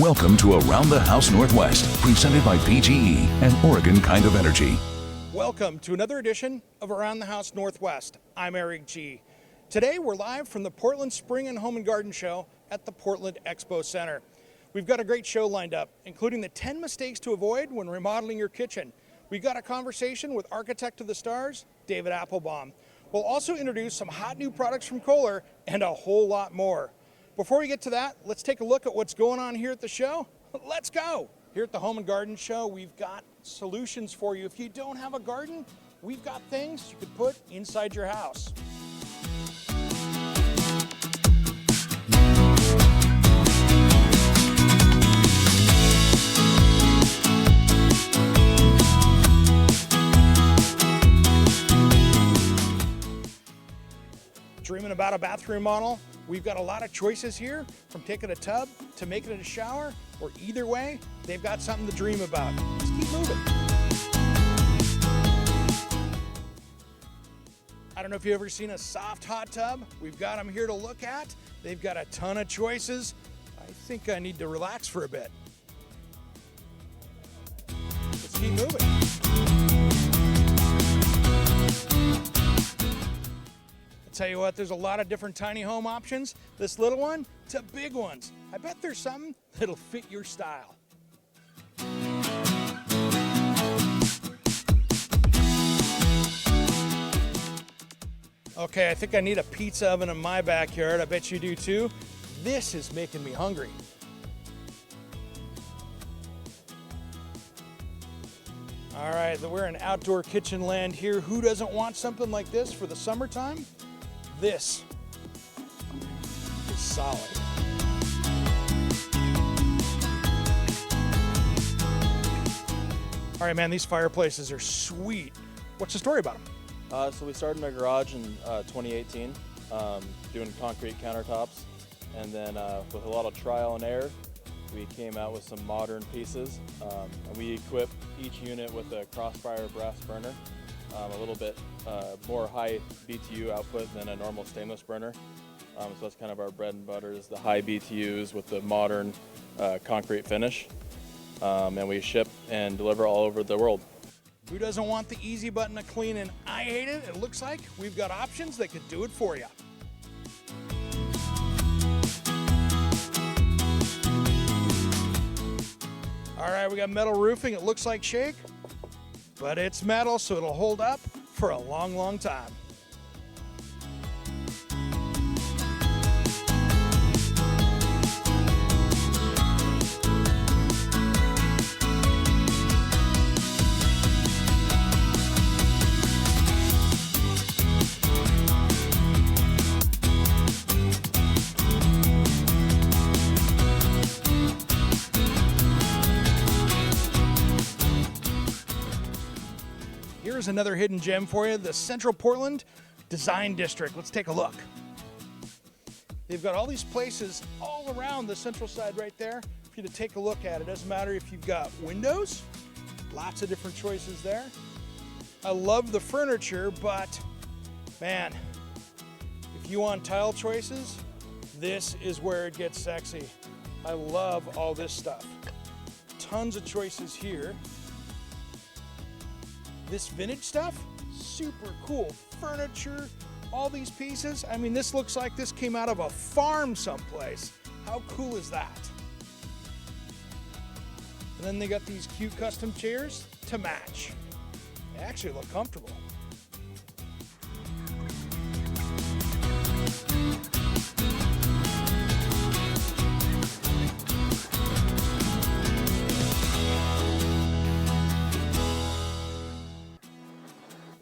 Welcome to Around the House Northwest, presented by PGE and Oregon Kind of Energy. Welcome to another edition of Around the House Northwest. I'm Eric G. Today we're live from the Portland Spring and Home and Garden Show at the Portland Expo Center. We've got a great show lined up, including the 10 mistakes to avoid when remodeling your kitchen. We've got a conversation with Architect of the Stars, David Applebaum. We'll also introduce some hot new products from Kohler and a whole lot more. Before we get to that, let's take a look at what's going on here at the show. Let's go! Here at the Home and Garden Show, we've got solutions for you. If you don't have a garden, we've got things you could put inside your house. Dreaming about a bathroom model? We've got a lot of choices here, from taking a tub to making it a shower, or either way, they've got something to dream about. Let's keep moving. I don't know if you've ever seen a soft hot tub. We've got them here to look at. They've got a ton of choices. I think I need to relax for a bit. Let's keep moving. Tell you what, there's a lot of different tiny home options. This little one to big ones. I bet there's something that'll fit your style. Okay, I think I need a pizza oven in my backyard. I bet you do too. This is making me hungry. All right, we're in outdoor kitchen land here. Who doesn't want something like this for the summertime? This is solid. All right, man, these fireplaces are sweet. What's the story about them? So we started in our garage in 2018, doing concrete countertops. And then with a lot of trial and error, we came out with some modern pieces. And we equip each unit with a crossfire brass burner. A little bit more high BTU output than a normal stainless burner. So that's kind of our bread and butter, is the high BTUs with the modern concrete finish. And we ship and deliver all over the world. Who doesn't want the easy button to clean? And I hate it. It looks like we've got options that could do it for you. All right, we got metal roofing. It looks like shake, but it's metal, so it'll hold up for a long, long time. Here's another hidden gem for you, the Central Portland Design District. Let's take a look. They've got all these places all around the central side right there for you to take a look at. It doesn't matter if you've got windows, lots of different choices there. I love the furniture, but man, if you want tile choices, this is where it gets sexy. I love all this stuff. Tons of choices here. This vintage stuff, super cool. Furniture, all these pieces. I mean, this looks like this came out of a farm someplace. How cool is that? And then they got these cute custom chairs to match. They actually look comfortable.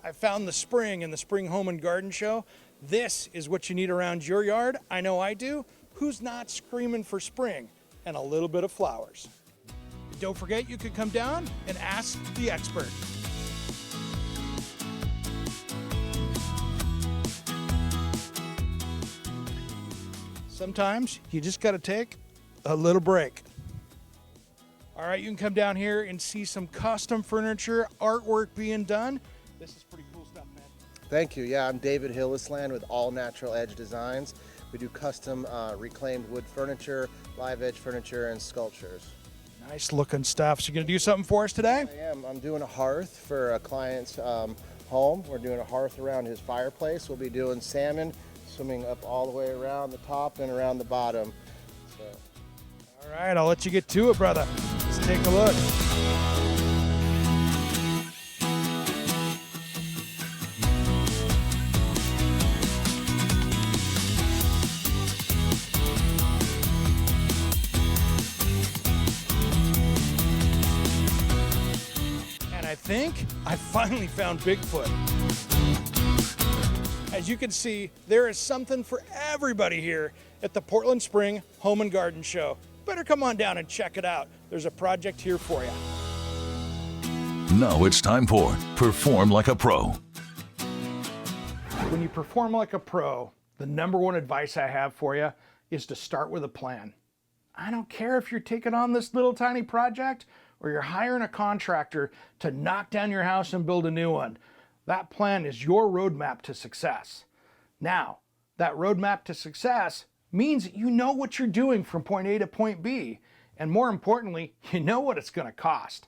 I found the spring in the Spring Home and Garden Show. This is what you need around your yard. I know I do. Who's not screaming for spring and a little bit of flowers? Don't forget, you could come down and ask the expert. Sometimes you just got to take a little break. All right, you can come down here and see some custom furniture, artwork being done. This is pretty cool stuff, man. Thank you. Yeah, I'm David Hillisland with All Natural Edge Designs. We do custom reclaimed wood furniture, live edge furniture, and sculptures. Nice looking stuff. So you're gonna do something for us today? I am. I'm doing a hearth for a client's home. We're doing a hearth around his fireplace. We'll be doing salmon swimming up all the way around the top and around the bottom. So. All right, I'll let you get to it, brother. Let's take a look. I think I finally found Bigfoot. As you can see, there is something for everybody here at the Portland Spring Home and Garden Show. Better come on down and check it out. There's a project here for you. Now it's time for Perform Like a Pro. When you perform like a pro, the number one advice I have for you is to start with a plan. I don't care if you're taking on this little tiny project or you're hiring a contractor to knock down your house and build a new one. That plan is your roadmap to success. Now, that roadmap to success means that you know what you're doing from point A to point B. And more importantly, you know what it's gonna cost.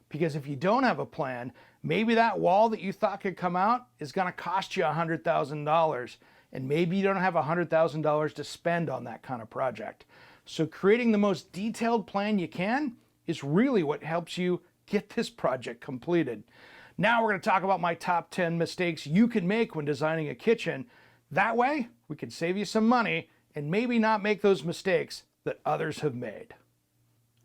Because if you don't have a plan, maybe that wall that you thought could come out is gonna cost you $100,000. And maybe you don't have $100,000 to spend on that kind of project. So creating the most detailed plan you can is really what helps you get this project completed. Now we're going to talk about my top 10 mistakes you can make when designing a kitchen. That way, we can save you some money and maybe not make those mistakes that others have made.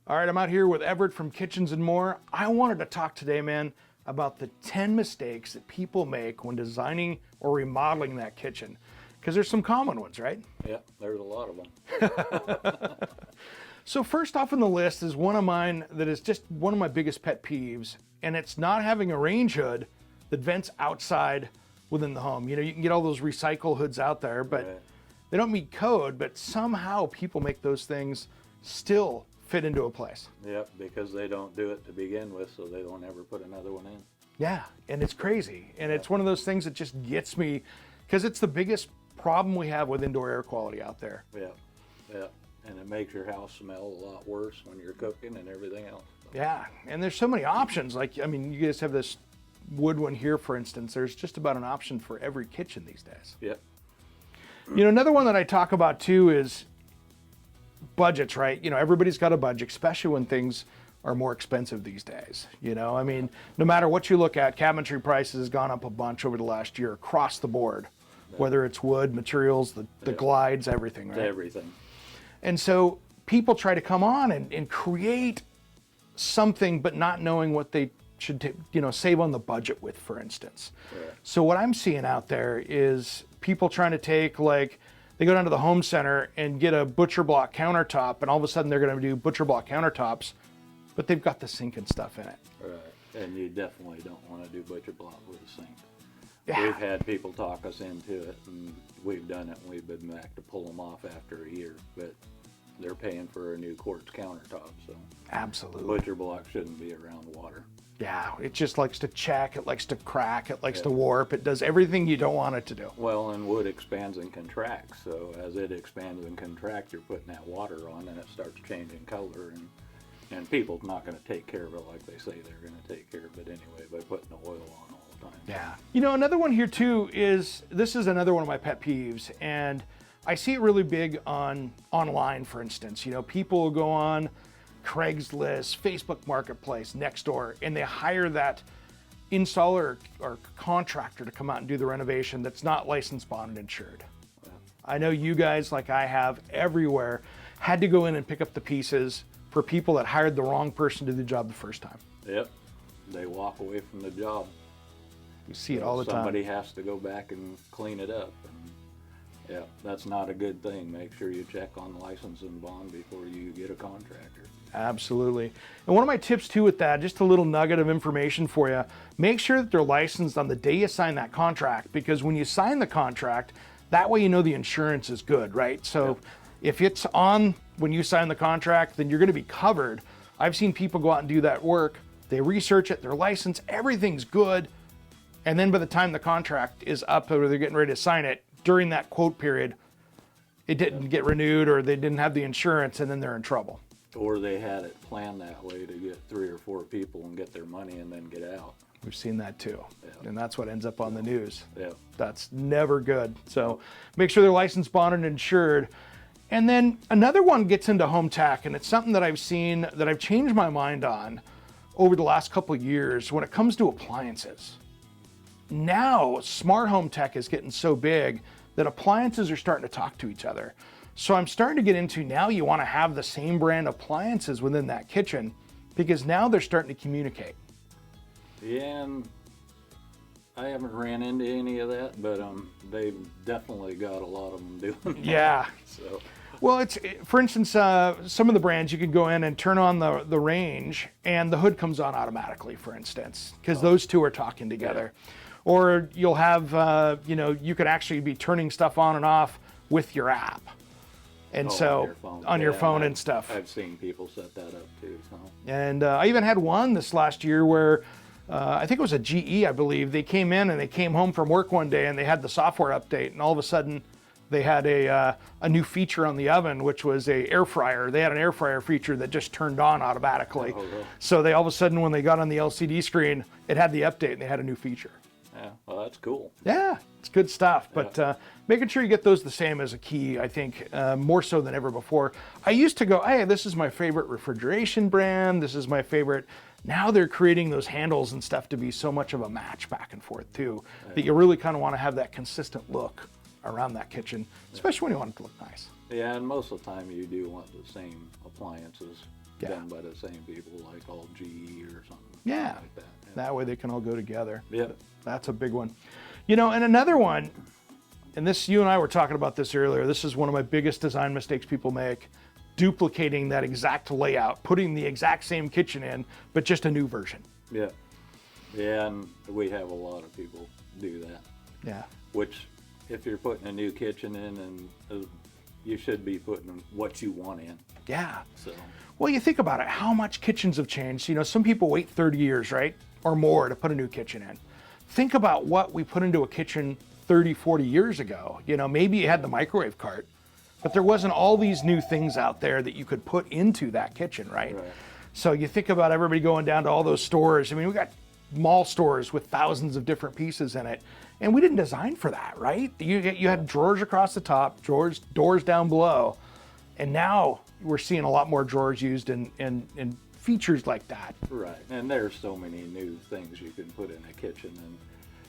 All right, I'm out here with Everett from Kitchens and More. I wanted to talk today, man, about the 10 mistakes that people make when designing or remodeling that kitchen. Because there's some common ones, right? Yeah, there's a lot of them. So first off on the list is one of mine that is just one of my biggest pet peeves, and it's not having a range hood that vents outside within the home. You know, you can get all those recycle hoods out there, but Right. they don't meet code, but somehow people make those things still fit into a place. Yep, because they don't do it to begin with, so they don't ever put another one in. Yeah, and it's crazy. And it's one of those things that just gets me, because it's the biggest problem we have with indoor air quality out there. Yep, yep. And it makes your house smell a lot worse when you're cooking and everything else. Yeah, and there's so many options. Like, I mean, you guys have this wood one here, for instance. There's just about an option for every kitchen these days. Yep. You know, another one that I talk about too is budgets, right? You know, everybody's got a budget, especially when things are more expensive these days. You know, I mean, no matter what you look at, cabinetry prices has gone up a bunch over the last year across the board, whether it's wood, materials, the glides, everything, right? Everything. And so people try to come on and create something, but not knowing what they should, save on the budget with, for instance. Right. So what I'm seeing out there is people trying to take, like, they go down to the home center and get a butcher block countertop, and all of a sudden they're going to do butcher block countertops, but they've got the sink and stuff in it. Right. And you definitely don't want to do butcher block with a sink. Yeah. We've had people talk us into it, and we've done it, and we've been back to pull them off after a year, but they're paying for a new quartz countertop, so Absolutely. butcher block shouldn't be around water. Yeah, it just likes to check, it likes to crack, it likes to warp, it does everything you don't want it to do. Well, and wood expands and contracts, so as it expands and contracts, you're putting that water on, and it starts changing color, and people's not going to take care of it like they say they're going to take care of it anyway by putting the oil on all the time. Yeah. You know, another one here too is, this is another one of my pet peeves, and I see it really big online, for instance. You know, people will go on Craigslist, Facebook Marketplace, Nextdoor, and they hire that installer or contractor to come out and do the renovation that's not licensed, bonded, insured. Yeah. I know you guys, like I have everywhere, had to go in and pick up the pieces for people that hired the wrong person to do the job the first time. Yep, they walk away from the job. You see it all the time. Somebody has to go back and clean it up. And yeah, that's not a good thing. Make sure you check on license and bond before you get a contractor. Absolutely. And one of my tips too with that, just a little nugget of information for you, make sure that they're licensed on the day you sign that contract, because when you sign the contract, that way you know the insurance is good, right? So if it's on when you sign the contract, then you're going to be covered. I've seen people go out and do that work. They research it, they're licensed, everything's good. And then by the time the contract is up or they're getting ready to sign it, during that quote period, it didn't get renewed, or they didn't have the insurance, and then they're in trouble. Or they had it planned that way to get 3 or 4 people and get their money and then get out. We've seen that too. Yeah. And that's what ends up on the news. Yeah. That's never good. So make sure they're licensed, bonded, and insured. And then another one gets into home tech, and it's something that I've seen that I've changed my mind on over the last couple of years when it comes to appliances. Now, smart home tech is getting so big that appliances are starting to talk to each other. So I'm starting to get into, now you want to have the same brand appliances within that kitchen, because now they're starting to communicate. Yeah, and I haven't ran into any of that, but they've definitely got a lot of them doing that. Yeah. So. Well, for instance, some of the brands, you could go in and turn on the range and the hood comes on automatically, for instance, because those two are talking together. Yeah. Or you'll have, you could actually be turning stuff on and off with your app. And on your phone and stuff. I've seen people set that up too. So. And I even had one this last year where I think it was a GE, I believe. They came in and they came home from work one day and they had the software update, and all of a sudden they had a new feature on the oven, which was a air fryer. They had an air fryer feature that just turned on automatically. Oh, really? So they all of a sudden, when they got on the LCD screen, it had the update and they had a new feature. Yeah, well, that's cool. Yeah, it's good stuff. But making sure you get those the same is a key, I think, more so than ever before. I used to go, hey, this is my favorite refrigeration brand. This is my favorite. Now they're creating those handles and stuff to be so much of a match back and forth too, that you really kind of want to have that consistent look around that kitchen, especially when you want it to look nice. Yeah, and most of the time you do want the same appliances done by the same people, like all GE or something. Yeah, like that. Yeah. That way they can all go together. Yeah. That's a big one. And another one, and this, you and I were talking about this earlier, this is one of my biggest design mistakes people make, duplicating that exact layout, putting the exact same kitchen in, but just a new version. Yeah. Yeah, and we have a lot of people do that. Yeah. Which, if you're putting a new kitchen in, and you should be putting what you want in. Yeah. So. Well, you think about it, how much kitchens have changed. Some people wait 30 years, right? Or more to put a new kitchen in. Think about what we put into a kitchen 30, 40 years ago. Maybe you had the microwave cart, but there wasn't all these new things out there that you could put into that kitchen, right? So you think about everybody going down to all those stores. I mean, we got mall stores with thousands of different pieces in it, and we didn't design for that, right? You had drawers across the top, doors down below, and now we're seeing a lot more drawers used in features like that. Right, and there's so many new things you can put in a kitchen, and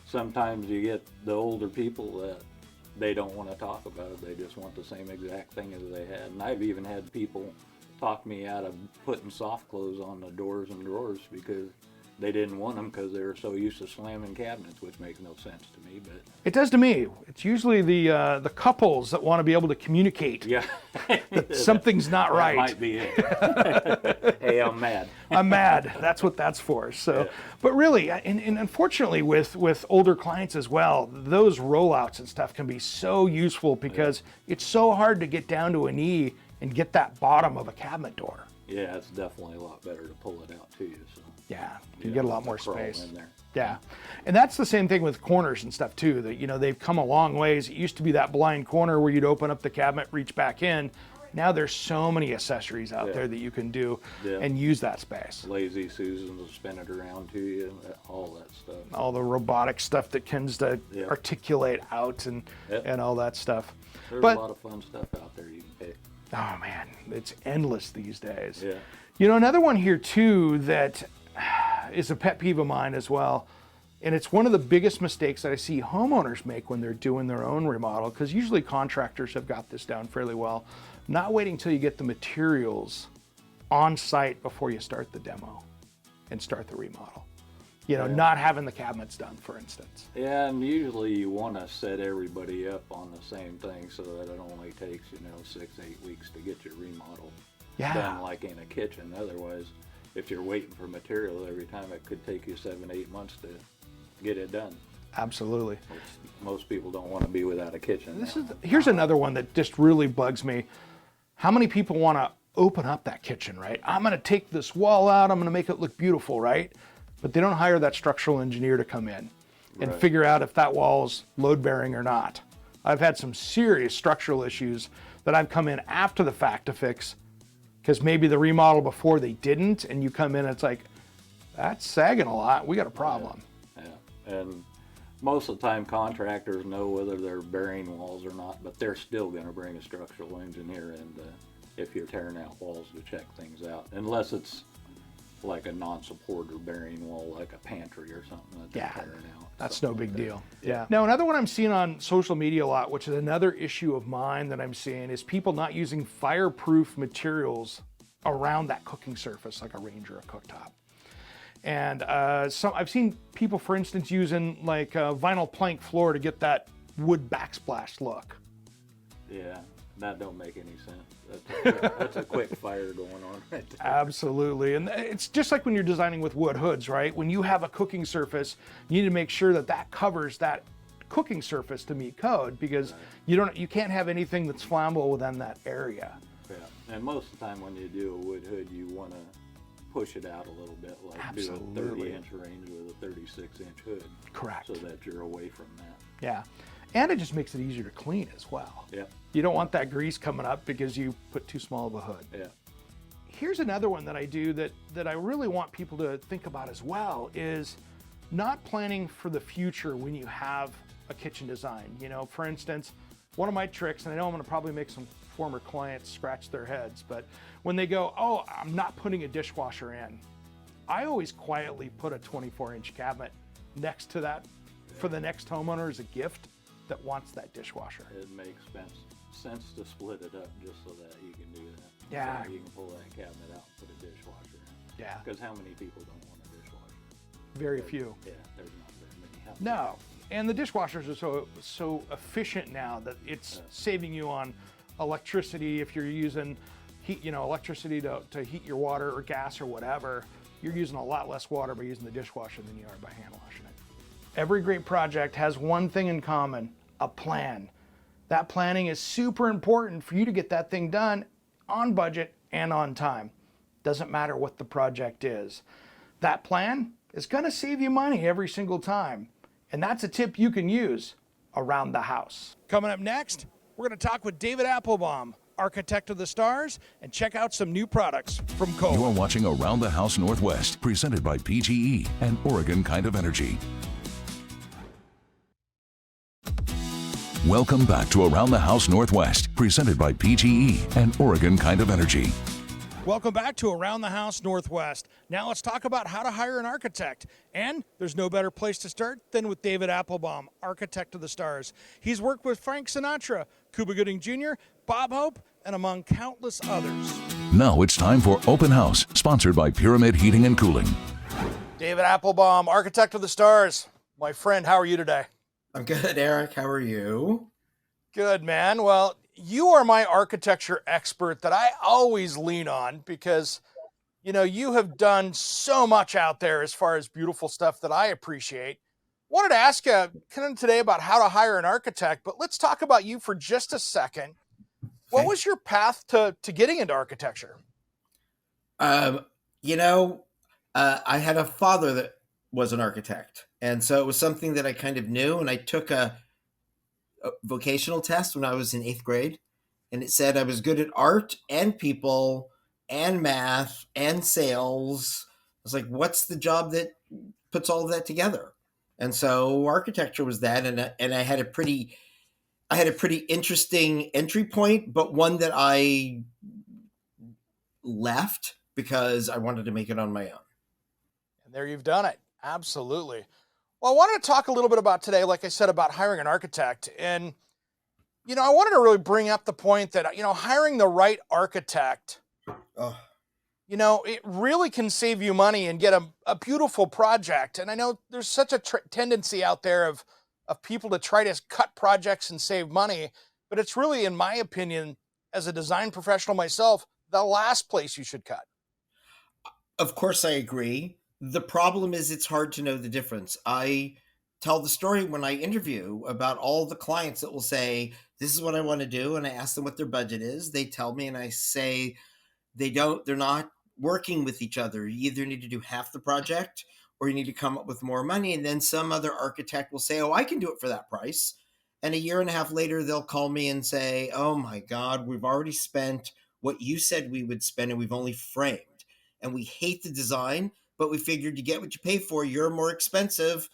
sometimes you get the older people that they don't want to talk about it. They just want the same exact thing as they had. And I've even had people talk me out of putting soft close on the doors and drawers because they didn't want them because they were so used to slamming cabinets, which makes no sense to me. But it does to me. It's usually the couples that want to be able to communicate. Yeah, that something's not right. That might be it. Hey, I'm mad. I'm mad. That's what that's for. So, but really, and unfortunately, with older clients as well, those rollouts and stuff can be so useful because it's so hard to get down to a knee and get that bottom of a cabinet door. Yeah, it's definitely a lot better to pull it out to you. So. Yeah, you get a lot more space. In there. Yeah, and that's the same thing with corners and stuff too. That they've come a long ways. It used to be that blind corner where you'd open up the cabinet, reach back in. Now there's so many accessories out there that you can do and use that space. Lazy Susans will spin it around to you, all that stuff. All the robotic stuff that tends to articulate out and all that stuff. There's a lot of fun stuff out there you can pick. Oh man, it's endless these days. Yeah. Another one here too that is a pet peeve of mine as well, and it's one of the biggest mistakes that I see homeowners make when they're doing their own remodel, because usually contractors have got this down fairly well. Not waiting until you get the materials on site before you start the demo and start the remodel. Not having the cabinets done, for instance. Yeah, and usually you want to set everybody up on the same thing so that it only takes, 6-8 weeks to get your remodel done, like in a kitchen. Otherwise, if you're waiting for material every time, it could take you 7-8 months to get it done. Absolutely. Most people don't want to be without a kitchen. Here's another one that just really bugs me. How many people want to open up that kitchen, right? I'm going to take this wall out, I'm going to make it look beautiful, right? But they don't hire that structural engineer to come in and figure out if that wall's load bearing or not. I've had some serious structural issues that I've come in after the fact to fix, because maybe the remodel before they didn't, and you come in and it's like, that's sagging a lot, we got a problem. Yeah. And most of the time contractors know whether they're burying walls or not, but they're still going to bring a structural engineer in if you're tearing out walls to check things out, unless it's like a non-supporter burying wall, like a pantry or something that they're tearing out. That's no big deal. Yeah. Now, another one I'm seeing on social media a lot, which is another issue of mine that I'm seeing, is people not using fireproof materials around that cooking surface, like a range or a cooktop. And I've seen people, for instance, using like a vinyl plank floor to get that wood backsplash look. Yeah, that don't make any sense. That's a quick fire going on right there. Absolutely. And it's just like when you're designing with wood hoods, right? When you have a cooking surface, you need to make sure that that covers that cooking surface to meet code, because you can't have anything that's flammable within that area. Yeah, and most of the time when you do a wood hood, you want to push it out a little bit, like Absolutely. do a 30-inch range with a 36-inch hood. Correct. So that you're away from that. Yeah. And it just makes it easier to clean as well. Yeah. You don't want that grease coming up because you put too small of a hood. Yeah. Here's another one that I do that I really want people to think about as well, is not planning for the future when you have a kitchen design. You know, for instance, one of my tricks, and I know I'm going to probably make some former clients scratch their heads, but when they go, oh, I'm not putting a dishwasher in, I always quietly put a 24-inch cabinet next to that for the next homeowner as a gift that wants that dishwasher. It makes sense to split it up just so that you can do that. Yeah. So you can pull that cabinet out and put a dishwasher in. Yeah. Because how many people don't want a dishwasher? Very few. Yeah, there's not very many. No. And the dishwashers are so efficient now that it's saving you on electricity. If you're using heat, electricity to heat your water or gas or whatever, you're using a lot less water by using the dishwasher than you are by hand washing it. Every great project has one thing in common: a plan. That planning is super important for you to get that thing done on budget and on time. Doesn't matter what the project is. That plan is going to save you money every single time. And that's a tip you can use around the house. Coming up next, we're going to talk with David Applebaum, architect of the stars, and check out some new products from Kohler. You're watching Around the House Northwest, presented by PGE and Oregon Kind of Energy. Welcome back to Around the House Northwest, presented by PGE and Oregon Kind of Energy. Welcome back to Around the House Northwest. Now let's talk about how to hire an architect. And there's no better place to start than with David Applebaum, architect of the stars. He's worked with Frank Sinatra, Cuba Gooding Jr., Bob Hope, and among countless others. Now it's time for Open House, sponsored by Pyramid Heating and Cooling. David Applebaum, architect of the stars. My friend, how are you today? I'm good, Eric. How are you? Good, man. Well, you are my architecture expert that I always lean on because, you have done so much out there as far as beautiful stuff that I appreciate. Wanted to ask you kind of today about how to hire an architect, but let's talk about you for just a second. What was your path to getting into architecture? I had a father that was an architect. And so it was something that I kind of knew. And I took a vocational test when I was in 8th grade. And it said I was good at art and people and math and sales. I was like, what's the job that puts all of that together? And so architecture was that. And I had a pretty interesting entry point, but one that I left because I wanted to make it on my own. And there you've done it. Absolutely. Well, I wanted to talk a little bit about today, like I said, about hiring an architect. And, I wanted to really bring up the point that, hiring the right architect, it really can save you money and get a beautiful project. And I know there's such a tendency out there of people to try to cut projects and save money. But it's really, in my opinion, as a design professional myself, the last place you should cut. Of course, I agree. The problem is it's hard to know the difference. I tell the story when I interview about all the clients that will say, this is what I want to do. And I ask them what their budget is. They tell me and I say, they're not working with each other. You either need to do half the project or you need to come up with more money. And then some other architect will say, oh, I can do it for that price. And a year and a half later, they'll call me and say, oh my God, we've already spent what you said we would spend and we've only framed. And we hate the design, but we figured you get what you pay for. You're more expensive.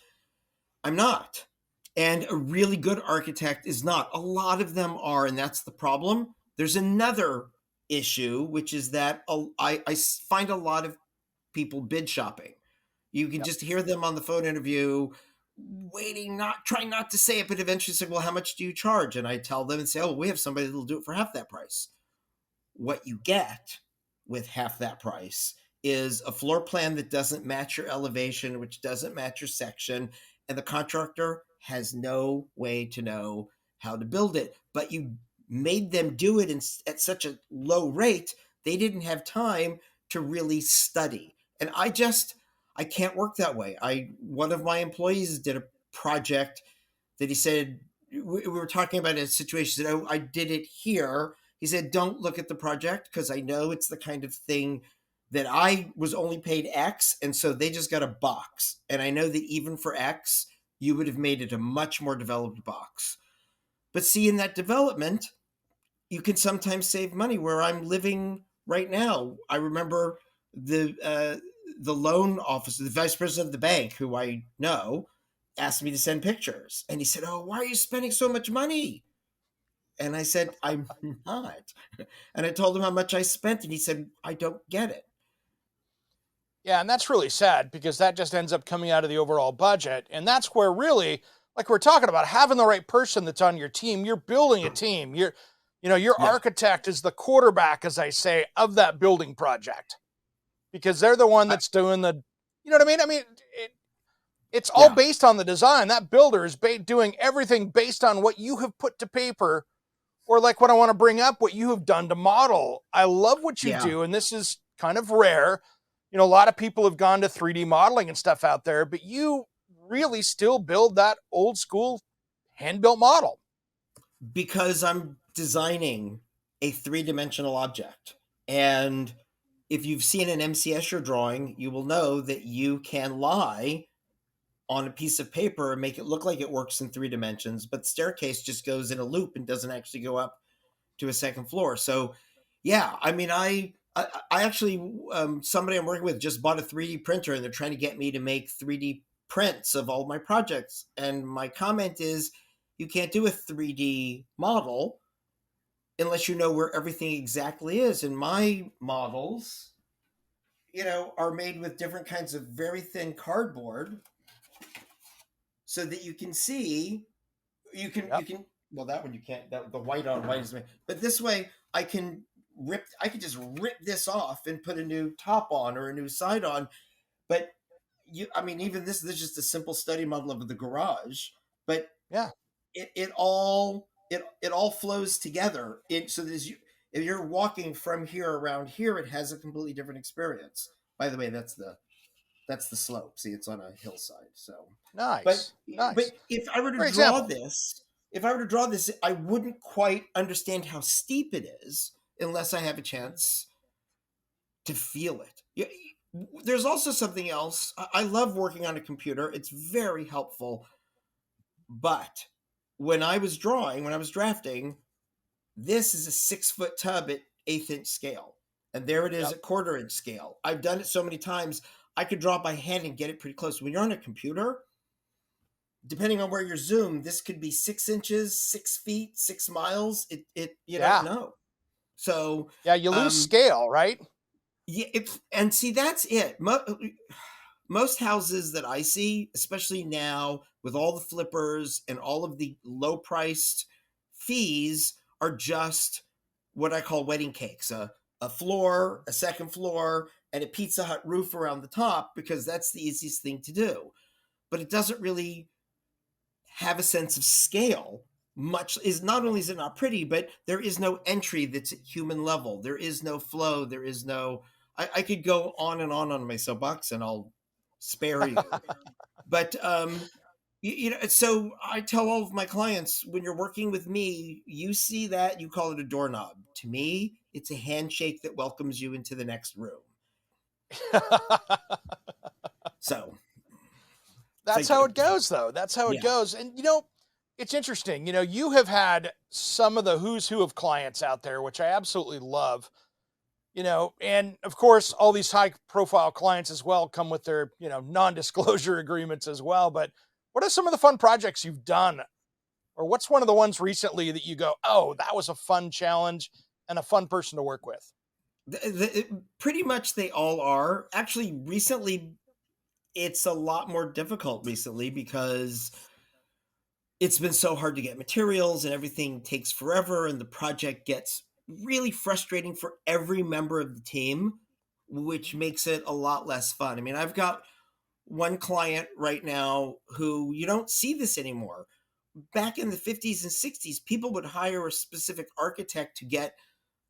I'm not. And a really good architect is not. A lot of them are, and that's the problem. There's another issue, which is that I find a lot of people bid shopping. You can just hear them on the phone interview, trying not to say it, but eventually say, well, how much do you charge? And I tell them and say, oh, we have somebody that'll do it for half that price. What you get with half that price is a floor plan that doesn't match your elevation, which doesn't match your section, and the contractor has no way to know how to build it. But you made them do it at such a low rate, they didn't have time to really study. And I can't work that way. One of my employees did a project that he said, we were talking about a situation, he said, oh, I did it here. He said, don't look at the project because I know it's the kind of thing that I was only paid X. And so they just got a box. And I know that even for X, you would have made it a much more developed box. But see, in that development, you can sometimes save money where I'm living right now. I remember the loan officer, the vice president of the bank, who I know, asked me to send pictures. And he said, oh, why are you spending so much money? And I said, I'm not. And I told him how much I spent, and he said, I don't get it. Yeah, and that's really sad because that just ends up coming out of the overall budget. And that's where really, like we're talking about, having the right person that's on your team, you're building a team. Your architect is the quarterback, as I say, of that building project. Because they're the one that's doing the, you know what I mean? I mean, it's all based on the design. That builder is doing everything based on what you have put to paper, or like what I want to bring up, what you have done to model. I love what you do, and this is kind of rare. A lot of people have gone to 3D modeling and stuff out there, but you really still build that old school hand-built model. Because I'm designing a three-dimensional object. And if you've seen an MC Escher drawing, you will know that you can lie on a piece of paper and make it look like it works in 3 dimensions, but the staircase just goes in a loop and doesn't actually go up to a second floor. So yeah, I mean, I actually, somebody I'm working with just bought a 3D printer, and they're trying to get me to make 3D prints of all my projects. And my comment is, you can't do a 3D model unless you know where everything exactly is. And my models, are made with different kinds of very thin cardboard so that you can see, well, that one you can't, the white on white is, but this way I can just rip this off and put a new top on or a new side on. But even this is just a simple study model of the garage, but it all flows together. So that if you're walking from here around here, it has a completely different experience. By the way, that's the slope. See, it's on a hillside. So nice. But if I were to draw this, I wouldn't quite understand how steep it is unless I have a chance to feel it. There's also something else. I love working on a computer. It's very helpful. But when I was drafting, this is a 6-foot tub at 1/8 inch scale. And there it is at 1/4 inch scale. I've done it so many times, I could draw by hand and get it pretty close. When you're on a computer, depending on where you're zoomed, this could be 6 inches, 6 feet, 6 miles. You don't know. So you lose scale, right? Yeah, and see, that's it. Most houses that I see, especially now with all the flippers and all of the low-priced fees, are just what I call wedding cakes. A floor, a second floor, and a Pizza Hut roof around the top, because that's the easiest thing to do. But it doesn't really have a sense of scale. Not only is it not pretty, but there is no entry that's at human level. There is no flow. There is no... I could go on and on my soapbox, and I'll spare you. But so I tell all of my clients, when you're working with me, you see that, you call it a doorknob. To me, it's a handshake that welcomes you into the next room. So that's how it goes, though. That's how it goes. And It's interesting. You know, you have had some of the who's who of clients out there, which I absolutely love. You know, and of course, all these high profile clients as well come with their, you know, non-disclosure agreements as well. But what are some of the fun projects you've done? Or what's one of the ones recently that you go, oh, that was a fun challenge and a fun person to work with? Pretty much they all are. Actually, recently, it's a lot more difficult recently because it's been so hard to get materials and everything takes forever and the project gets really frustrating for every member of the team, which makes it a lot less fun. I mean, I've got one client right now who you don't see this anymore. Back in the 50s and 60s, people would hire a specific architect to get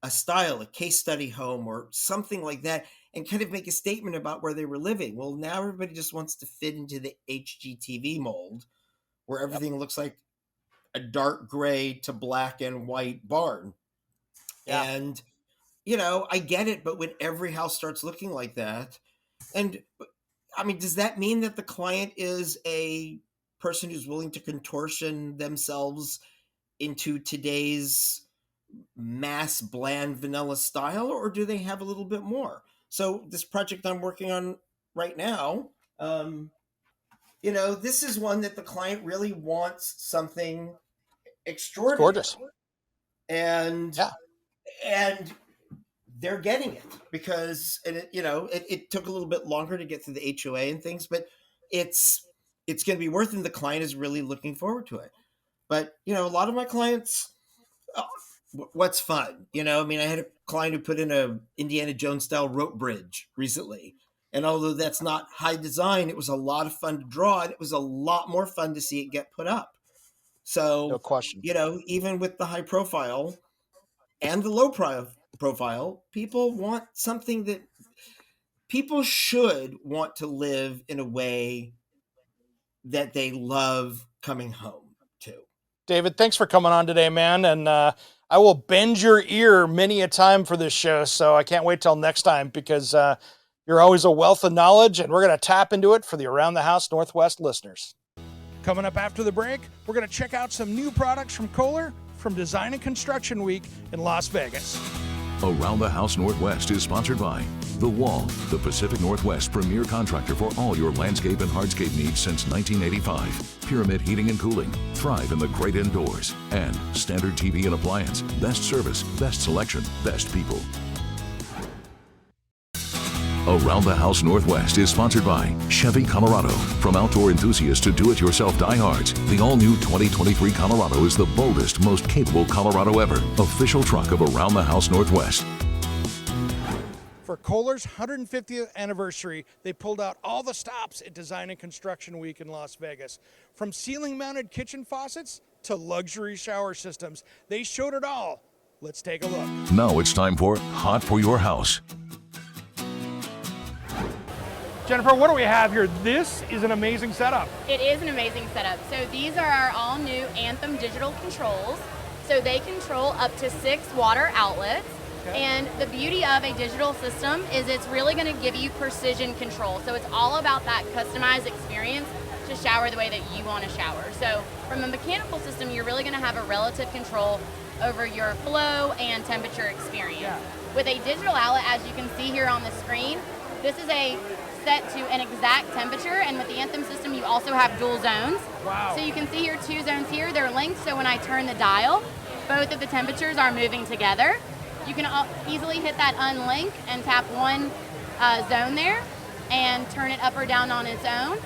a style, a case study home or something like that, and kind of make a statement about where they were living. Well, now everybody just wants to fit into the HGTV mold where everything looks like a dark gray to black and white barn. Yeah. And, you know, I get it, but when every house starts looking like that, and I mean, does that mean that the client is a person who's willing to contortion themselves into today's mass bland vanilla style, or do they have a little bit more? So this project I'm working on right now, you know, this is one that the client really wants something extraordinary. Gorgeous. And Yeah. and they're getting it because it took a little bit longer to get through the HOA and things, but it's going to be worth it, and the client is really looking forward to it. But you know, a lot of my clients, what's fun, you know, I mean, I had a client who put in a Indiana Jones style rope bridge recently, and although that's not high design, it was a lot of fun to draw, and it was a lot more fun to see it get put up. So No question. you know, even with the high profile and the low profile, people want something that people should want to live in a way that they love coming home to. David, thanks for coming on today, man. And I will bend your ear many a time for this show. So I can't wait till next time because you're always a wealth of knowledge, and we're going to tap into it for the Around the House Northwest listeners. Coming up after the break, we're going to check out some new products from Kohler from Design and Construction Week in Las Vegas. Around the House Northwest is sponsored by The Wall, the Pacific Northwest premier contractor for all your landscape and hardscape needs since 1985. Pyramid Heating and Cooling, thrive in the great indoors. And Standard TV and Appliance, best service, best selection, best people. Around the House Northwest is sponsored by Chevy Colorado. From outdoor enthusiasts to do-it-yourself diehards, the all-new 2023 Colorado is the boldest, most capable Colorado ever. Official truck of Around the House Northwest. For Kohler's 150th anniversary, they pulled out all the stops at Design and Construction Week in Las Vegas. From ceiling-mounted kitchen faucets to luxury shower systems, they showed it all. Let's take a look. Now it's time for Hot for Your House. Jennifer, what do we have here? This is an amazing setup. It is an amazing setup. So these are our all new Anthem digital controls. So they control up to 6 water outlets. Okay. And the beauty of a digital system is it's really going to give you precision control. So it's all about that customized experience to shower the way that you want to shower. So from a mechanical system, you're really going to have a relative control over your flow and temperature experience. Yeah. With a digital outlet, as you can see here on the screen, this is a set to an exact temperature, and with the Anthem system you also have dual zones. Wow. So you can see here 2 zones here, they're linked, so when I turn the dial, both of the temperatures are moving together. You can easily hit that unlink and tap one zone there and turn it up or down on its own.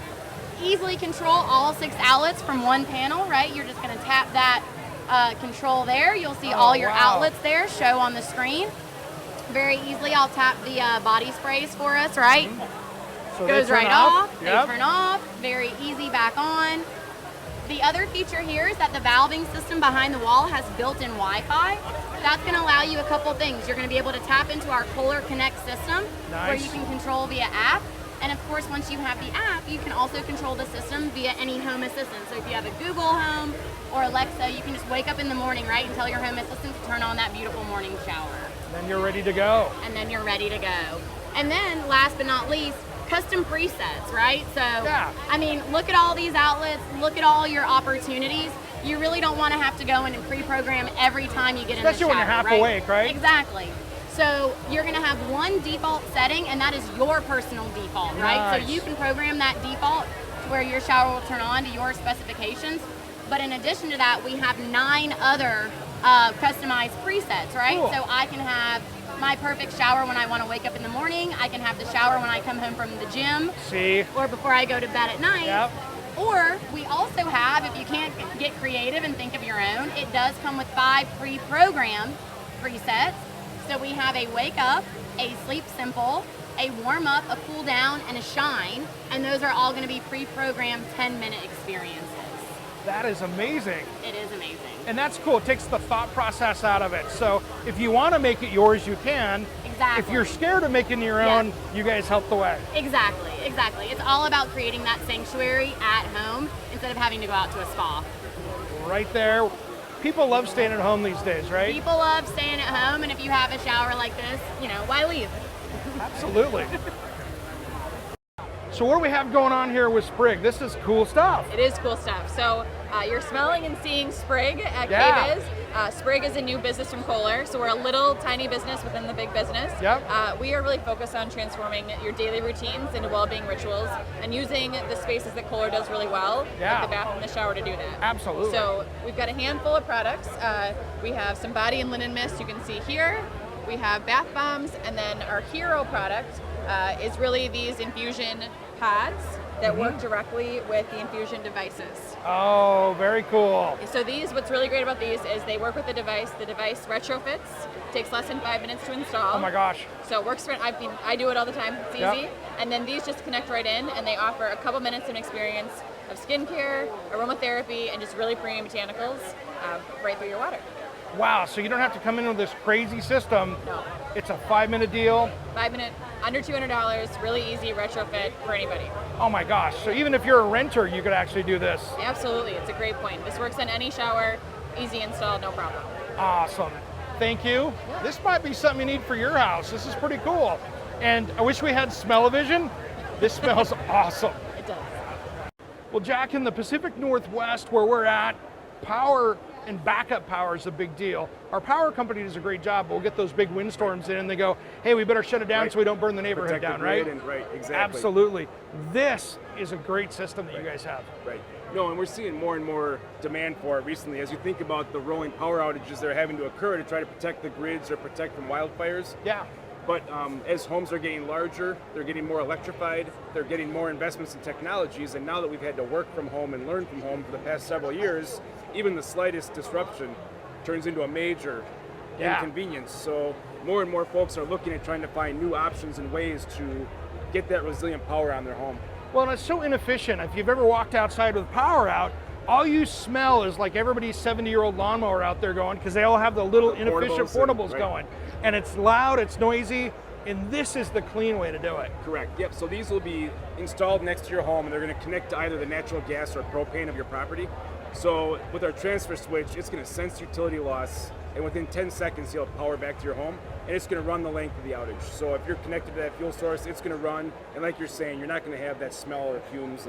Easily control all 6 outlets from one panel, right? You're just going to tap that control there. You'll see all your outlets there show on the screen. Very easily, I'll tap the body sprays for us, right? So goes right off. Yep. They turn off. Very easy back on. The other feature here is that the valving system behind the wall has built-in Wi-Fi. That's going to allow you a couple things. You're going to be able to tap into our Kohler Connect system, where you can control via app. And of course, once you have the app, you can also control the system via any home assistant. So if you have a Google Home or Alexa, you can just wake up in the morning, right, and tell your home assistant to turn on that beautiful morning shower. Then you're ready to go. And then you're ready to go. And then, last but not least, custom presets, right? So, yeah. I mean, look at all these outlets, look at all your opportunities. you really don't want to have to go in and pre-program every time you get in the shower. Especially when you're half awake, right? Exactly. So you're going to have one default setting, and that is your personal default, right? Nice. So you can program that default to where your shower will turn on to your specifications. But in addition to that, we have 9 other customized presets, right? Cool. So I can have my perfect shower when I want to wake up in the morning. I can have the shower when I come home from the gym. See? Or before I go to bed at night. Yep. Or we also have, if you can't get creative and think of your own, it does come with 5 pre-programmed presets. So we have a wake up, a sleep simple, a warm up, a cool down, and a shine. And those are all going to be pre-programmed 10-minute experiences. That is amazing. It is amazing. And that's cool. It takes the thought process out of it. So if you want to make it yours, you can. Exactly. If you're scared of making your own, you guys help the way. Exactly. It's all about creating that sanctuary at home instead of having to go out to a spa. Right there. People love staying at home these days, right? People love staying at home, and if you have a shower like this, why leave? Absolutely. So what do we have going on here with Sprig? This is cool stuff. It is cool stuff. So you're smelling and seeing Sprig at Yeah. KBIZ. Sprig is a new business from Kohler, so we're a little tiny business within the big business. Yep. We are really focused on transforming your daily routines into well-being rituals and using the spaces that Kohler does really well, Yeah. like the bathroom and the shower, to do that. Absolutely. So we've got a handful of products. We have some body and linen mist you can see here. We have bath bombs, and then our hero product is really these infusion pods that work directly with the infusion devices. Oh, very cool. So what's really great about these is they work with the device. The device retrofits, takes less than 5 minutes to install. Oh my gosh. So it works for, I do it all the time, it's Yep. easy. And then these just connect right in, and they offer a couple minutes of an experience of skincare, aromatherapy, and just really premium botanicals right through your water. Wow, so you don't have to come in with this crazy system. No. It's a 5-minute deal. 5 minute, under $200, really easy retrofit for anybody. Oh my gosh, so even if you're a renter, you could actually do this. Absolutely, it's a great point. This works on any shower, easy install, no problem. Awesome. Thank you. This might be something you need for your house. This is pretty cool. And I wish we had smell-o-vision. This smells awesome. It does. Well, Jack, in the Pacific Northwest where we're at, power and backup power is a big deal. Our power company does a great job. We'll get those big windstorms in and they go, hey, we better shut it down so we don't burn the neighborhood Protect down, the right? grid and, right, exactly. Absolutely. This is a great system that you guys have. Right. No, and we're seeing more and more demand for it recently. As you think about the rolling power outages that are having to occur to try to protect the grids or protect from wildfires. Yeah. But as homes are getting larger, they're getting more electrified, they're getting more investments in technologies, and now that we've had to work from home and learn from home for the past several years, even the slightest disruption turns into a major inconvenience. So more and more folks are looking at trying to find new options and ways to get that resilient power on their home. Well, and it's so inefficient. If you've ever walked outside with power out, all you smell is like everybody's 70-year-old lawnmower out there going, because they all have the little inefficient portables going. And it's loud, it's noisy, and this is the clean way to do it. Correct. Yep. So these will be installed next to your home, and they're going to connect to either the natural gas or propane of your property. So with our transfer switch, it's going to sense utility loss, and within 10 seconds, you'll have power back to your home, and it's going to run the length of the outage. So if you're connected to that fuel source, it's going to run, and like you're saying, you're not going to have that smell or fumes.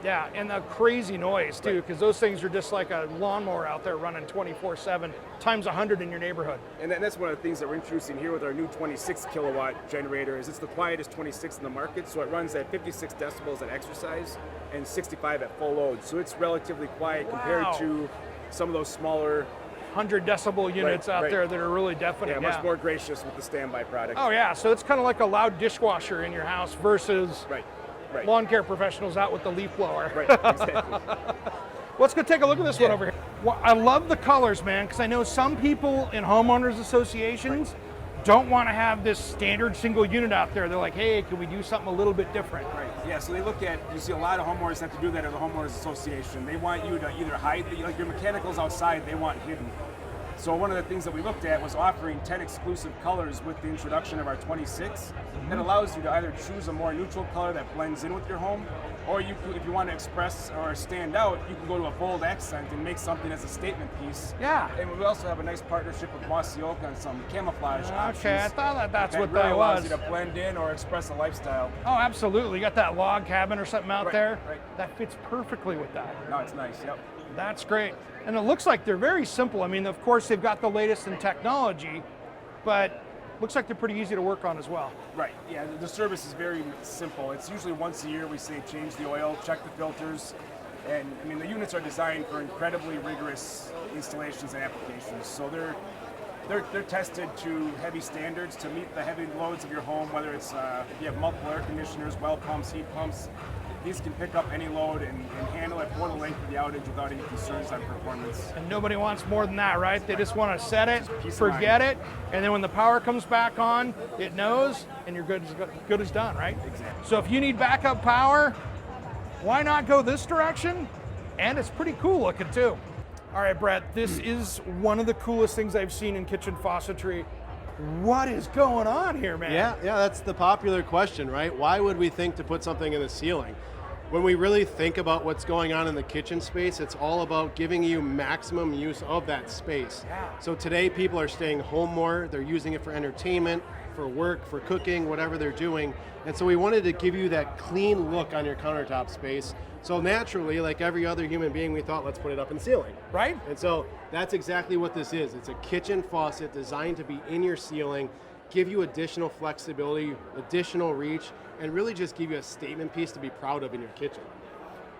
Yeah, and the crazy noise too, because those things are just like a lawnmower out there running 24/7 times 100 in your neighborhood. And that's one of the things that we're introducing here with our new 26 kilowatt generator. Is it's the quietest 26 in the market, so it runs at 56 decibels at exercise and 65 at full load. So it's relatively quiet compared to some of those smaller 100 decibel units out there that are really deafening. Yeah, much more gracious with the standby product. Oh yeah, so it's kind of like a loud dishwasher in your house versus lawn care professionals out with the leaf blower. Right, exactly. Let's go take a look at this one over here. Well, I love the colors, man, because I know some people in homeowners associations don't want to have this standard single unit out there. They're like, hey, can we do something a little bit different? Right, yeah, so they look at, you see a lot of homeowners have to do that at the homeowners association. They want you to either hide, like your mechanicals outside, they want hidden. So one of the things that we looked at was offering 10 exclusive colors with the introduction of our 26. That allows you to either choose a more neutral color that blends in with your home, or you could, if you want to express or stand out, you can go to a bold accent and make something as a statement piece. Yeah. And we also have a nice partnership with Mossy Oak on some camouflage options. Okay, I thought that's what really that allows was. you to blend in or express a lifestyle. Oh, absolutely. You got that log cabin or something out there? Right. That fits perfectly with that. No, it's nice, yep. That's great. And it looks like they're very simple. I mean, of course, they've got the latest in technology, but looks like they're pretty easy to work on as well. Right, yeah, the service is very simple. It's usually once a year we say change the oil, check the filters, and I mean the units are designed for incredibly rigorous installations and applications. So they're tested to heavy standards to meet the heavy loads of your home, whether it's if you have multiple air conditioners, well pumps, heat pumps. These can pick up any load and handle it for the length of the outage without any concerns on performance. And nobody wants more than that, right? They just want to set it, Peace of forget mind. it, and then when the power comes back on, it knows, and you're good as done, right? Exactly. So if you need backup power, why not go this direction? And it's pretty cool looking too. All right, Brett, this is one of the coolest things I've seen in kitchen faucetry. What is going on here, man? Yeah, that's the popular question, right? Why would we think to put something in the ceiling? When we really think about what's going on in the kitchen space, it's all about giving you maximum use of that space. Yeah. So today people are staying home more, they're using it for entertainment, for work, for cooking, whatever they're doing. And so we wanted to give you that clean look on your countertop space. So naturally, like every other human being, we thought, let's put it up in the ceiling. Right? And so that's exactly what this is. It's a kitchen faucet designed to be in your ceiling, give you additional flexibility, additional reach, and really just give you a statement piece to be proud of in your kitchen.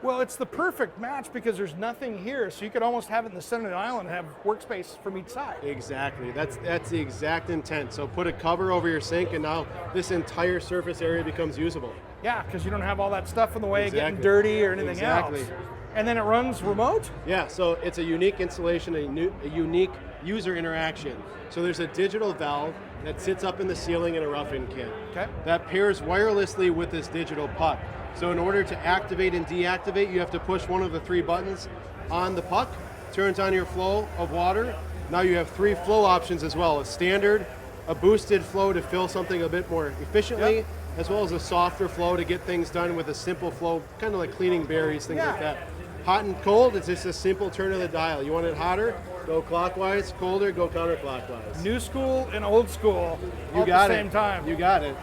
Well, it's the perfect match because there's nothing here, so you could almost have it in the center of the island and have workspace from each side. Exactly. That's the exact intent. So put a cover over your sink, and now this entire surface area becomes usable. Yeah, because you don't have all that stuff in the way, Exactly. getting dirty or anything Exactly. else. And then it runs remote? Yeah, so it's a unique installation, a unique user interaction. So there's a digital valve that sits up in the ceiling in a rough-in kit. Okay. That pairs wirelessly with this digital puck. So in order to activate and deactivate, you have to push one of the 3 buttons on the puck, turns on your flow of water. Now you have 3 flow options as well, a standard, a boosted flow to fill something a bit more efficiently, Yep. as well as a softer flow to get things done with a simple flow, kind of like cleaning berries, things like Yeah. that. Hot and cold, it's just a simple turn of the dial. You want it hotter, go clockwise, colder, go counterclockwise. New school and old school all You got at the it. same time. You got it.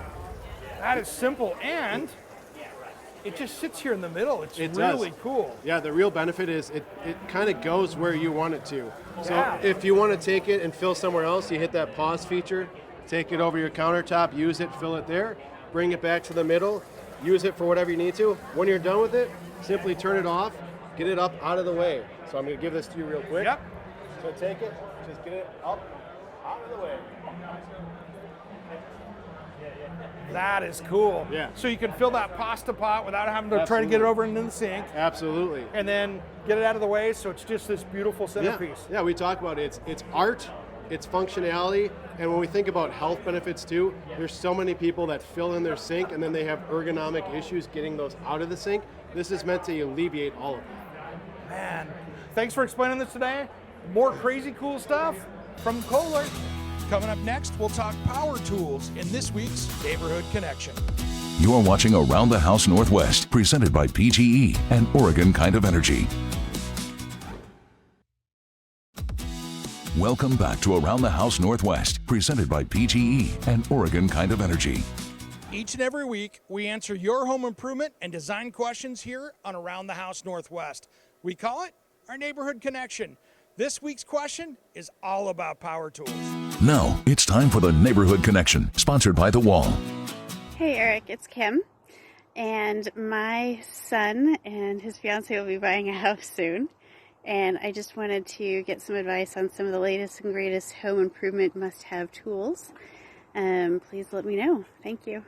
That is simple, and it just sits here in the middle. It's It really does. cool. Yeah, the real benefit is it kind of goes where you want it to. So Yeah. if you want to take it and fill somewhere else, you hit that pause feature, take it over your countertop, use it, fill it there, bring it back to the middle, use it for whatever you need to. When you're done with it, simply turn it off, get it up out of the way. So I'm going to give this to you real quick. Yep. So take it, just get it up out of the way. That is cool. Yeah. So you can fill that pasta pot without having to try to get it Absolutely. over into the sink, Absolutely. and then get it out of the way, so it's just this beautiful centerpiece. Yeah, we talk about it. It's art, it's functionality, and when we think about health benefits too, there's so many people that fill in their sink and then they have ergonomic issues getting those out of the sink. This is meant to alleviate all of that. Man, thanks for explaining this today. More crazy cool stuff from Kohler. Coming up next, we'll talk power tools in this week's Neighborhood Connection. You're watching Around the House Northwest, presented by PGE and Oregon Kind of Energy. Welcome back to Around the House Northwest, presented by PGE and Oregon Kind of Energy. Each and every week, we answer your home improvement and design questions here on Around the House Northwest. We call it our Neighborhood Connection. This week's question is all about power tools. Now, it's time for the Neighborhood Connection, sponsored by The Wall. Hey Eric, it's Kim, and my son and his fiance will be buying a house soon, and I just wanted to get some advice on some of the latest and greatest home improvement must-have tools. Please let me know. Thank you.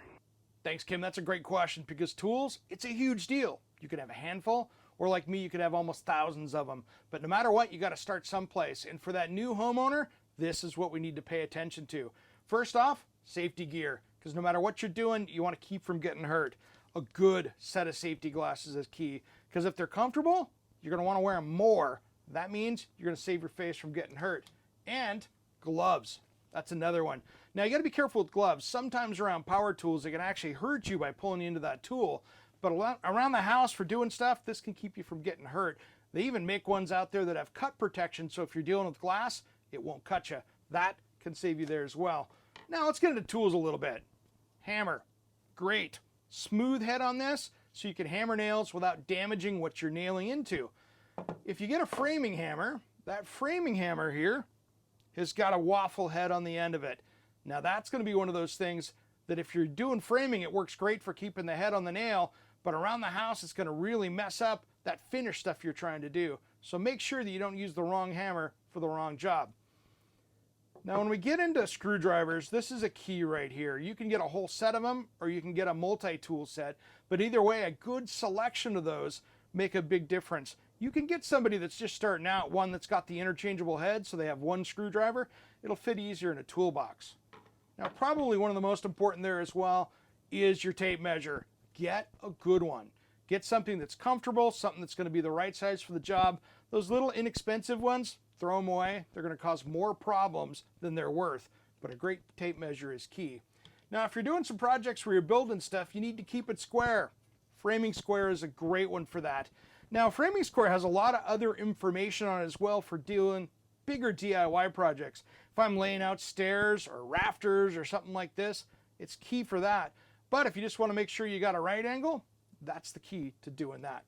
Thanks, Kim. That's a great question because tools, it's a huge deal. You could have a handful, or like me, you could have almost thousands of them. But no matter what, you got to start someplace. And for that new homeowner, this is what we need to pay attention to. First off, safety gear, because no matter what you're doing, you want to keep from getting hurt. A good set of safety glasses is key, because if they're comfortable, you're going to want to wear them more. That means you're going to save your face from getting hurt. And gloves. That's another one. Now, you got to be careful with gloves. Sometimes around power tools, they can actually hurt you by pulling you into that tool. But around the house for doing stuff, this can keep you from getting hurt. They even make ones out there that have cut protection, so if you're dealing with glass, it won't cut you. That can save you there as well. Now, let's get into tools a little bit. Hammer. Great. Smooth head on this, so you can hammer nails without damaging what you're nailing into. if you get a framing hammer, that framing hammer here has got a waffle head on the end of it. Now that's going to be one of those things that if you're doing framing, it works great for keeping the head on the nail, but around the house it's going to really mess up that finish stuff you're trying to do. So make sure that you don't use the wrong hammer for the wrong job. Now when we get into screwdrivers, this is a key right here. You can get a whole set of them or you can get a multi-tool set, but either way, a good selection of those make a big difference. You can get somebody that's just starting out, one that's got the interchangeable head so they have one screwdriver. It'll fit easier in a toolbox. Now probably one of the most important there as well is your tape measure. Get a good one. Get something that's comfortable, something that's going to be the right size for the job. Those little inexpensive ones, throw them away. They're going to cause more problems than they're worth, but a great tape measure is key. Now if you're doing some projects where you're building stuff, you need to keep it square. Framing square is a great one for that. Now Framing Square has a lot of other information on it as well for doing bigger DIY projects. If I'm laying out stairs or rafters or something like this, it's key for that. But if you just want to make sure you got a right angle, that's the key to doing that.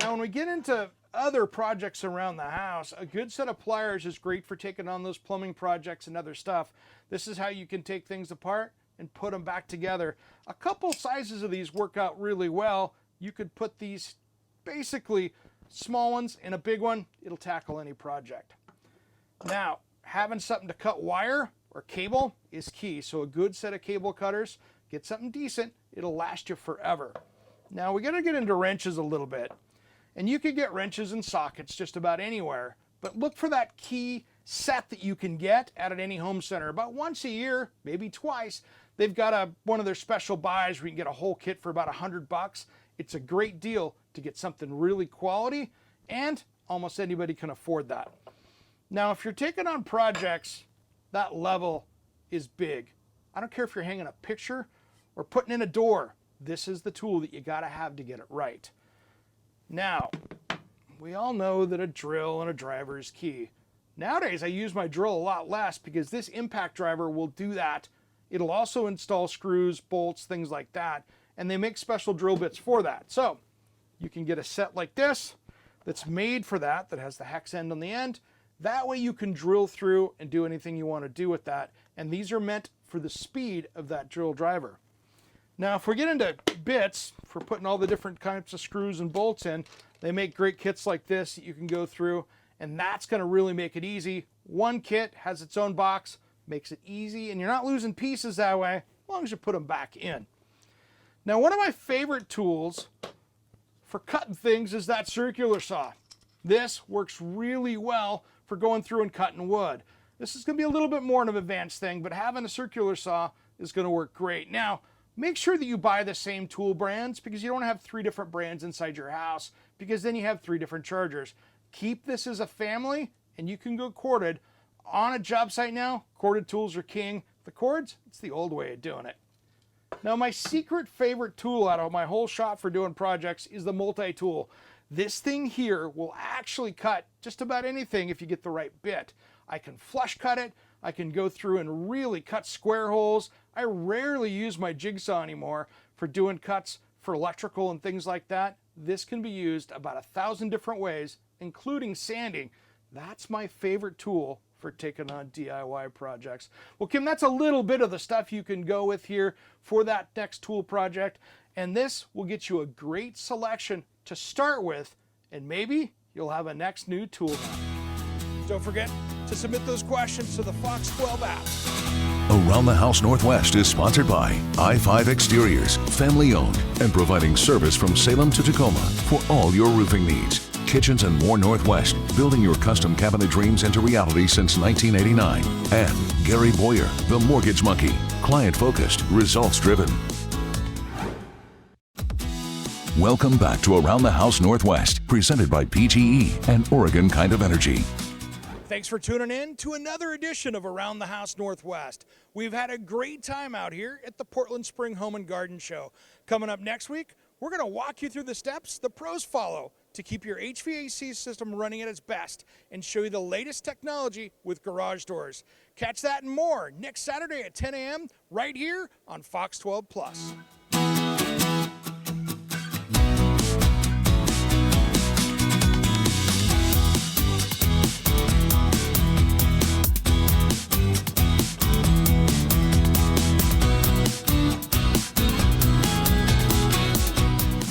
Now when we get into other projects around the house, a good set of pliers is great for taking on those plumbing projects and other stuff. This is how you can take things apart and put them back together. A couple sizes of these work out really well. You could put these basically small ones in a big one. It'll tackle any project. Now having something to cut wire or cable is key. So a good set of cable cutters, get something decent, it'll last you forever. Now we got to get into wrenches a little bit, and you can get wrenches and sockets just about anywhere, but look for that key set that you can get at any home center. About once a year, maybe twice, they've got one of their special buys where you can get a whole kit for about $100. It's a great deal to get something really quality, and almost anybody can afford that. Now if you're taking on projects, that level is big. I don't care if you're hanging a picture or putting in a door. This is the tool that you got to have to get it right. Now, we all know that a drill and a driver is key. Nowadays, I use my drill a lot less because this impact driver will do that. It'll also install screws, bolts, things like that, and they make special drill bits for that. So, you can get a set like this that's made for that has the hex end on the end. That way you can drill through and do anything you want to do with that, and these are meant for the speed of that drill driver. Now if we get into bits for putting all the different types of screws and bolts in, they make great kits like this that you can go through, and that's going to really make it easy. One kit has its own box, makes it easy, and you're not losing pieces that way as long as you put them back in. Now one of my favorite tools for cutting things is that circular saw. This works really well for going through and cutting wood. This is going to be a little bit more of an advanced thing, but having a circular saw is going to work great. Now, make sure that you buy the same tool brands because you don't have 3 different brands inside your house because then you have 3 different chargers. Keep this as a family and you can go corded. On a job site now, corded tools are king. The cords, it's the old way of doing it. Now my secret favorite tool out of my whole shop for doing projects is the multi-tool. This thing here will actually cut just about anything if you get the right bit. I can flush cut it. I can go through and really cut square holes. I rarely use my jigsaw anymore for doing cuts for electrical and things like that. This can be used about 1,000 different ways, including sanding. That's my favorite tool for taking on DIY projects. Well, Kim, that's a little bit of the stuff you can go with here for that next tool project. And this will get you a great selection to start with, and maybe you'll have a next new tool. Don't forget to submit those questions to the Fox 12 app. Around the House Northwest is sponsored by I-5 Exteriors, family owned, and providing service from Salem to Tacoma for all your roofing needs. Kitchens and More Northwest, building your custom cabinet dreams into reality since 1989. And Gary Boyer, the Mortgage Monkey, client-focused, results-driven. Welcome back to Around the House Northwest, presented by PGE and Oregon Kind of Energy. Thanks for tuning in to another edition of Around the House Northwest. We've had a great time out here at the Portland Spring Home and Garden Show. Coming up next week, we're going to walk you through the steps the pros follow to keep your HVAC system running at its best and show you the latest technology with garage doors. Catch that and more next Saturday at 10 a.m. right here on Fox 12 Plus.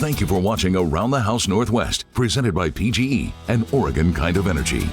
Thank you for watching Around the House Northwest, presented by PGE and Oregon Kind of Energy.